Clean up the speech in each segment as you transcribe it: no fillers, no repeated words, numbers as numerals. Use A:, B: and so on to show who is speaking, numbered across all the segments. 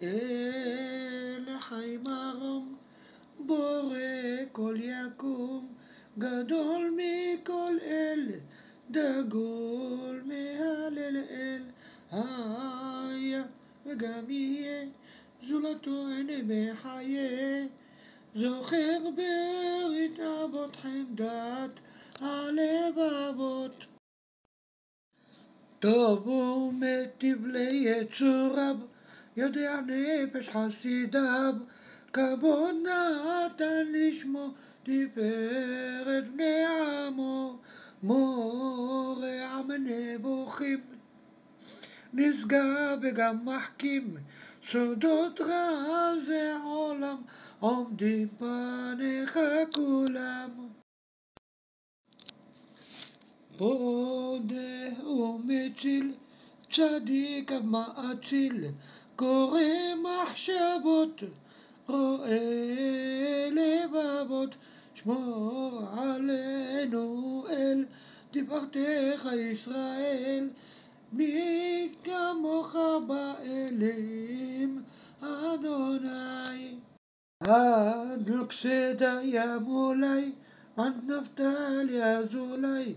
A: אל חי מרום, בורא כל יקום, גדול מכל אל, דגול מהלל אל, היה וגם יהיה, זולתו אין בחיי, זוכר ברית אבותיכם דת הלבבות. טוב ומיטיב ליצוריו, יודע נפש חסידיו, כבוד נתן לשמו, תפארת בני עמו, מורה עם נבוכים, נשגב וגם מחכים, סודות רזי עולם, עומדים פניך כולם. פודה ומציל, צדיק מאציל, קורא מחשבות, רואה לבבות, שמור עלינו אל תפארתך ישראל, מי כמוך באלים אדוני. עד לוקסדה מולי, עד נפתלי אזולי,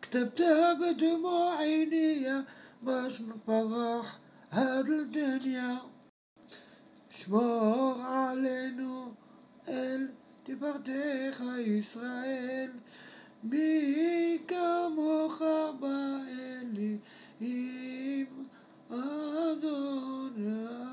A: كتبت بدموع عيني باش نفرح هاد الدنيا. שמור עלינו אל תפארתך ישראל, מי כמוך באלים אדוני.